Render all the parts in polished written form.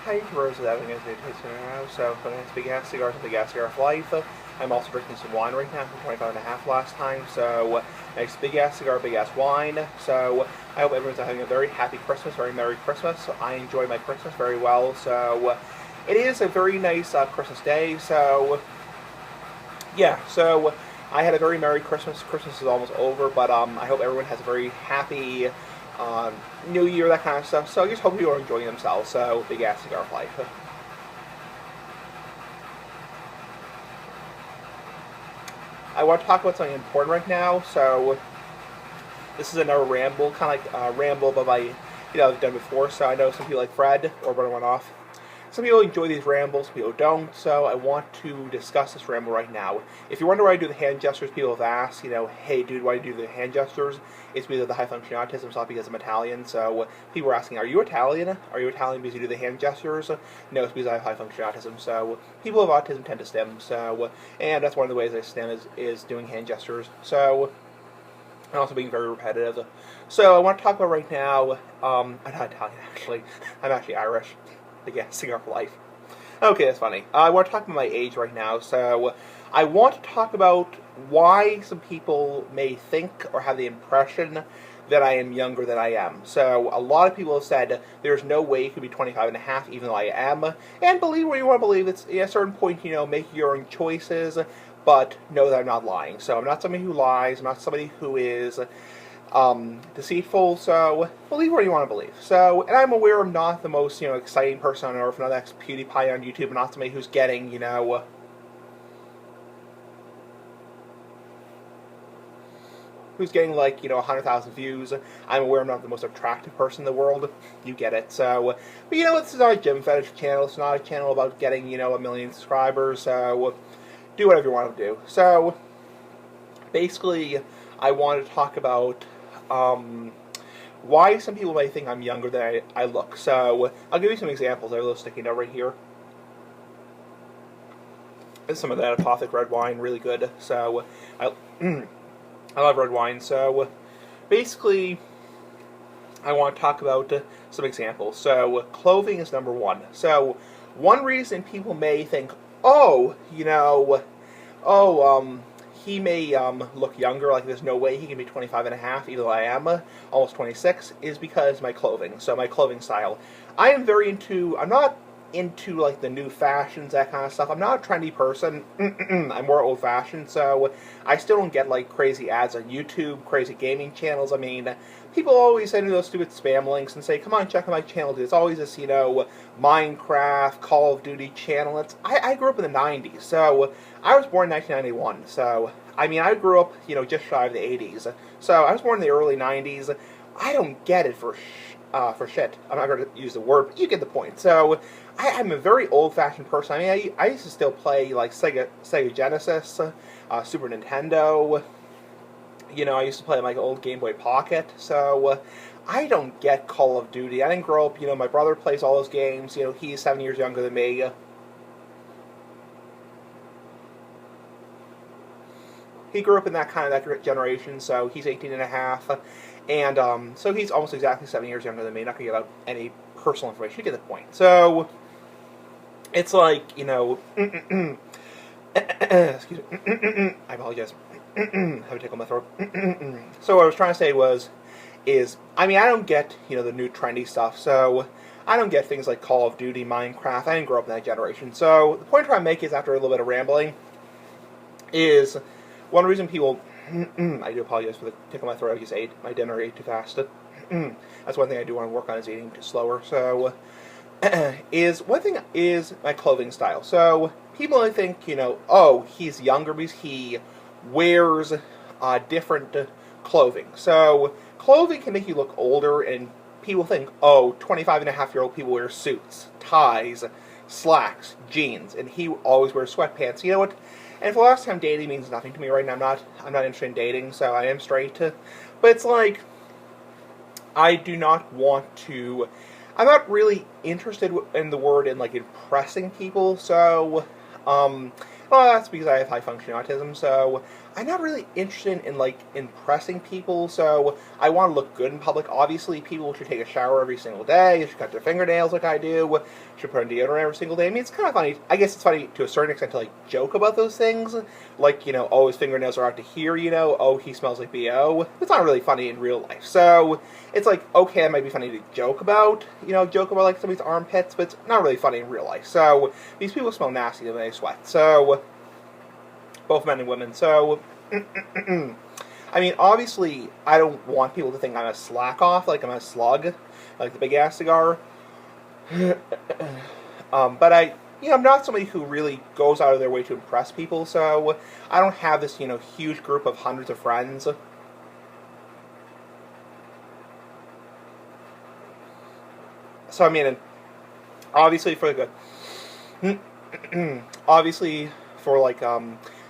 Hi, Rose is having a good tasting now. So, for the next big ass cigars and big ass cigar of life. I'm also drinking some wine right now from 25 and a half last time. So, nice big ass cigar, big ass wine. So, I hope everyone's having a very happy Christmas, very Merry Christmas. So I enjoy my Christmas very well. So, it is a very nice Christmas day. So, yeah. So, I had a very Merry Christmas. Christmas is almost over, but I hope everyone has a very happy New Year, that kind of stuff. So I just hope you are enjoying themselves. So, big ass cigar of life. I want to talk about something important right now. So, this is another ramble, kind of like ramble, but I've done before. So I know some people like Fred or when I went off. Some people enjoy these rambles, people don't. So I want to discuss this ramble right now. If you wonder why I do the hand gestures, people have asked, hey dude, why do you do the hand gestures? It's because of the high function autism, it's not because I'm Italian. So people are asking, are you Italian? Are you Italian because you do the hand gestures? No, it's because I have high function autism. So people with autism tend to stim. So and that's one of the ways I stim is doing hand gestures. So and also being very repetitive. So I want to talk about right now. I'm not Italian actually. I'm actually Irish. The guessing of life. Okay, that's funny. I want to talk about my age right now. So I want to talk about why some people may think or have the impression that I am younger than I am. So a lot of people have said there's no way you could be 25 and a half, even though I am. And believe what you want to believe. It's at a certain point, make your own choices, but know that I'm not lying. So I'm not somebody who lies. I'm not somebody who is deceitful. So believe what you want to believe. So, and I'm aware I'm not the most exciting person on earth. I'm not the next PewDiePie on YouTube. I'm not somebody who's getting like 100,000 views. I'm aware I'm not the most attractive person in the world. You get it. So, but this is not a gym fetish channel. It's not a channel about getting a million subscribers. So do whatever you want to do. So basically, I wanted to talk about why some people may think I'm younger than I look. So I'll give you some examples. I have a little sticky note right here. There's some of that Apothic red wine, really good. So I love red wine. So basically, I want to talk about some examples. So clothing is number one. So one reason people may think, he may look younger, like there's no way he can be 25 and a half, even though I am almost 26, is because my clothing. So my clothing style. I'm not into like the new fashions, that kind of stuff. I'm not a trendy person. I'm more old fashioned, so I still don't get like crazy ads on YouTube, crazy gaming channels. I mean, people always send me those stupid spam links and say, come on, check out my channel, dude. It's always this, Minecraft, Call of Duty channel. I grew up in the 90s, so I was born in 1991, so I mean, I grew up, just shy of the 80s. So I was born in the early 90s. I don't get it for shit. I'm not going to use the word, but you get the point. So I'm a very old-fashioned person. I mean, I used to still play like Sega Genesis, Super Nintendo. I used to play my old Game Boy Pocket. So I don't get Call of Duty. I didn't grow up. My brother plays all those games. He's 7 years younger than me. He grew up in that generation, so he's 18 and a half. And so he's almost exactly 7 years younger than me. Not going to give out any personal information. You get the point. So it's like, excuse me. I apologize. I have a tickle in my throat. So what I was trying to say I don't get, the new trendy stuff. So I don't get things like Call of Duty, Minecraft. I didn't grow up in that generation. So the point I'm trying to make is, after a little bit of rambling, is one reason people... I do apologize for the tickle in my throat. I just ate my dinner, ate too fast. That's one thing I do want to work on, is eating too slower. So, one thing is my clothing style. So, people I think, he's younger because he wears different clothing. So, clothing can make you look older, and people think, 25 and a half year old people wear suits, ties, slacks, jeans, and he always wears sweatpants. You know what? And for the last time, dating means nothing to me right now. I'm not interested in dating, so I am straight. But it's like, I do not want to... I'm not really interested in the word in, like, impressing people, so... well, that's because I have high-functioning autism, so I'm not really interested in like impressing people, so I want to look good in public. Obviously, people should take a shower every single day. They should cut their fingernails like I do. Should put on deodorant every single day. I mean, it's kind of funny. I guess it's funny to a certain extent to like joke about those things, like oh, his fingernails are out to here. Oh, he smells like bo. It's not really funny in real life. So it's like okay, it might be funny to joke about. Joke about like somebody's armpits, but it's not really funny in real life. So these people smell nasty when they sweat. So both men and women. So, I mean, obviously, I don't want people to think I'm a slack off, like I'm a slug, like the big ass cigar. But I'm not somebody who really goes out of their way to impress people. So I don't have this, huge group of hundreds of friends. So I mean, obviously for like obviously for like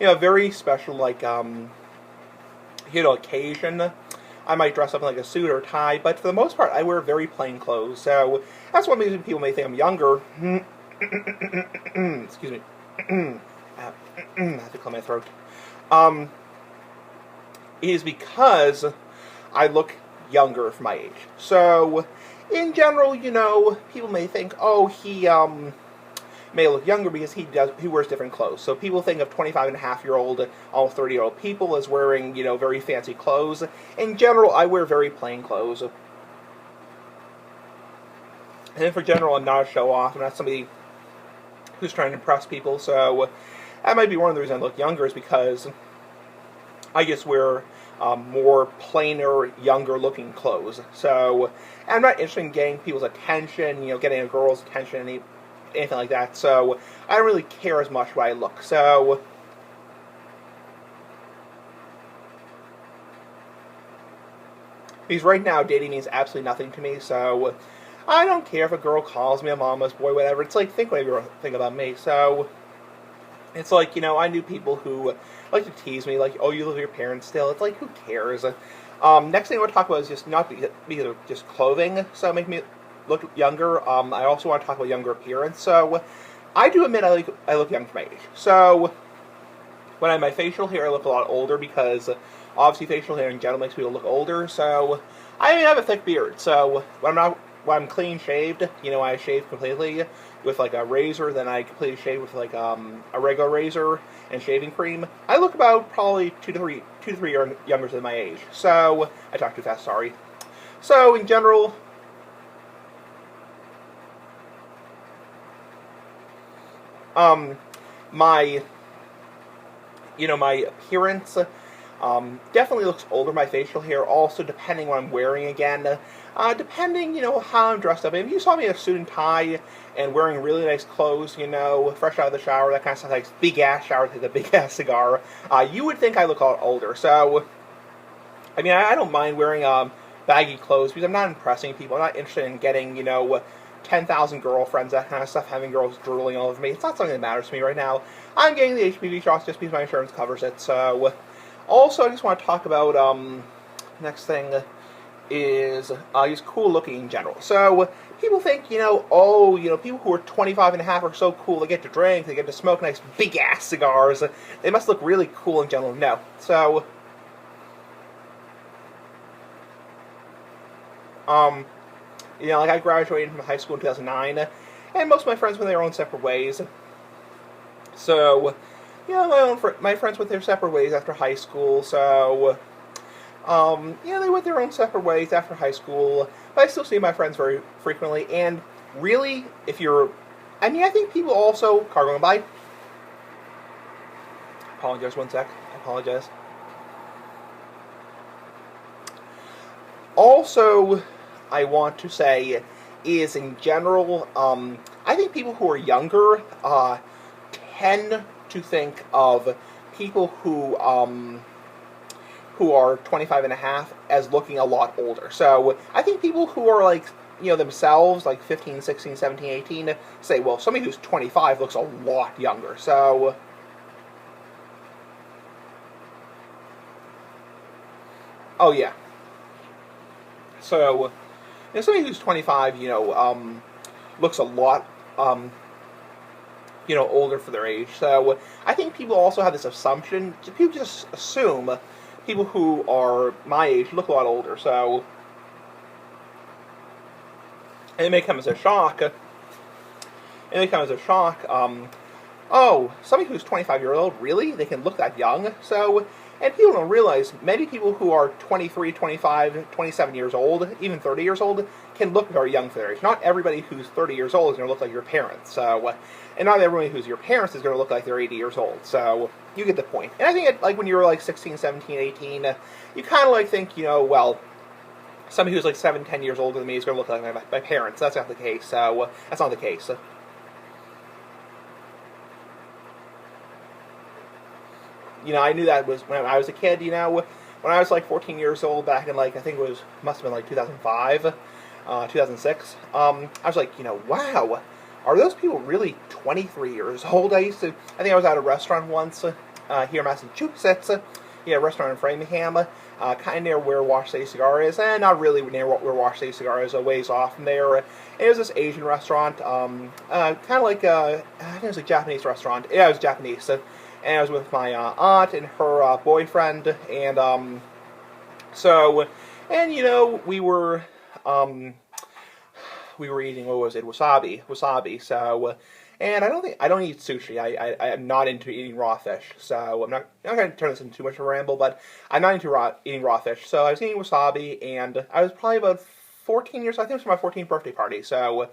very special like occasion, I might dress up in like a suit or tie, but for the most part I wear very plain clothes. So that's one reason people may think I'm younger. Excuse me. I have to clear my throat. Is because I look younger for my age. So in general, people may think, oh, he may look younger because he wears different clothes. So people think of 25-and-a-half-year-old, almost 30-year-old people as wearing, very fancy clothes. In general, I wear very plain clothes. And for general, I'm not a show-off. I'm not somebody who's trying to impress people. So that might be one of the reasons I look younger is because I just wear more plainer, younger-looking clothes. So I'm not interested in getting people's attention, getting a girl's attention, anything like that. So I don't really care as much what I look. So because right now dating means absolutely nothing to me. So I don't care if a girl calls me a mama's boy, whatever. It's like think whatever you think about me. So it's like I knew people who like to tease me, like, oh, you live with your parents still. It's like who cares? Next thing I want to talk about is just not because of just clothing. So make me look younger. I also want to talk about younger appearance. So I do admit I look young for my age. So when I have my facial hair, I look a lot older because obviously facial hair in general makes people look older. So I have a thick beard. So when I'm clean shaved, I shave completely with like a razor. Then I completely shave with like a regular razor and shaving cream. I look about probably 2 to 3 years younger than my age. So I talked too fast. Sorry. So in general, my appearance definitely looks older. My facial hair also, depending what I'm wearing again, depending, how I'm dressed up. If you saw me in a suit and tie and wearing really nice clothes, fresh out of the shower, that kind of stuff, like big ass shower, like a big ass cigar, you would think I look a lot older. So, I mean, I don't mind wearing baggy clothes because I'm not impressing people. I'm not interested in getting, 10,000 girlfriends, that kind of stuff, having girls drooling all over me. It's not something that matters to me right now. I'm getting the HPV shots just because my insurance covers it. So, also, I just want to talk about, next thing is just cool looking in general. So, people think, people who are 25 and a half are so cool. They get to drink, they get to smoke nice big ass cigars. They must look really cool in general. No. So, like I graduated from high school in 2009, and most of my friends went their own separate ways. So, my friends went their separate ways after high school. So, they went their own separate ways after high school. But I still see my friends very frequently. And really, I think people also, car going by. Apologize 1 sec. I apologize. Also, I want to say is in general, I think people who are younger tend to think of people who are 25 and a half as looking a lot older. So I think people who are like, themselves, like 15, 16, 17, 18, say, well, somebody who's 25 looks a lot younger. So, oh yeah. So, somebody who's 25, looks a lot older for their age. So I think people also have this assumption. People just assume people who are my age look a lot older. So it may come as a shock. Oh, somebody who's 25 years old, really? They can look that young? So, and people don't realize many people who are 23, 25, 27 years old, even 30 years old, can look very young for their age. Not everybody who's 30 years old is going to look like your parents. So, and not everybody who's your parents is going to look like they're 80 years old. So, you get the point. And I think, like, when you were, like, 16, 17, 18, you kind of, like, think, well, somebody who's, like, 7, 10 years older than me is going to look like my parents. That's not the case. So, that's not the case. I knew that was when I was a kid, when I was like 14 years old back in like, I think must have been like 2005, 2006, I was like, wow, are those people really 23 years old? I think I was at a restaurant once here in Massachusetts, a restaurant in Framingham, kind of near where Wash Say Cigar is, and not really near where Wash Say Cigar is, a ways off from there. And it was this Asian restaurant, kind of like, I think it was a Japanese restaurant. Yeah, it was Japanese. And I was with my aunt and her boyfriend, and we were eating, what was it, wasabi. So, and I don't eat sushi. I am not into eating raw fish. So I'm not going to turn this into too much of a ramble, but I'm not into eating raw fish. So I was eating wasabi, and I was probably about 14 years. I think it was for my 14th birthday party. So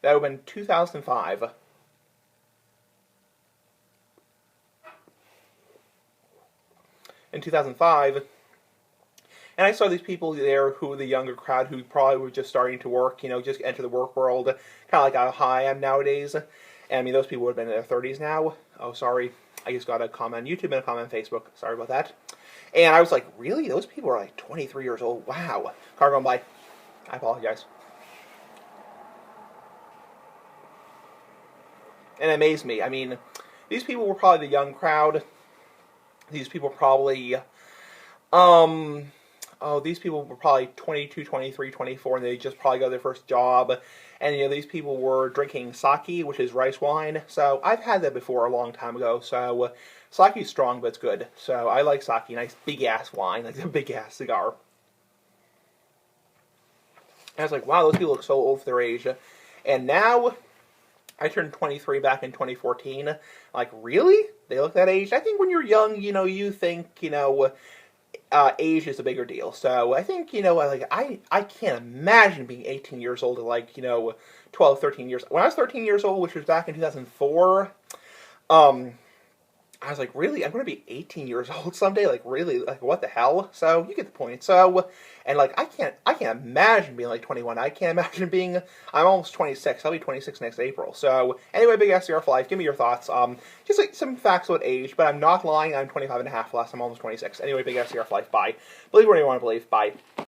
that would have been 2005. In 2005, and I saw these people there who were the younger crowd who probably were just starting to work, just enter the work world, kind of like how I am nowadays. And I mean, those people would have been in their 30s now. Oh, sorry. I just got a comment on YouTube and a comment on Facebook. Sorry about that. And I was like, really? Those people are like 23 years old? Wow. Car going by. I apologize. And it amazed me. I mean, these people were probably the young crowd. These people probably, these people were probably 22, 23, 24, and they just probably got their first job. And, these people were drinking sake, which is rice wine. So, I've had that before a long time ago. So, sake is strong, but it's good. So, I like sake, nice big-ass wine, like a big-ass cigar. And I was like, wow, those people look so old for their age. And now, I turned 23 back in 2014. Like, really? They look that age? I think when you're young, you think, age is a bigger deal. So I think, like, I can't imagine being 18 years old at, like, 12, 13 years. When I was 13 years old, which was back in 2004, I was like, really? I'm going to be 18 years old someday? Like, really? Like, what the hell? So, you get the point. So, and, like, I can't imagine being, like, 21. I can't imagine being, I'm almost 26. I'll be 26 next April. So, anyway, Big SCR for Life, give me your thoughts. Just, like, some facts about age, but I'm not lying. I'm 25 and a half less. I'm almost 26. Anyway, Big SCR for Life, bye. Believe what you want to believe. Bye.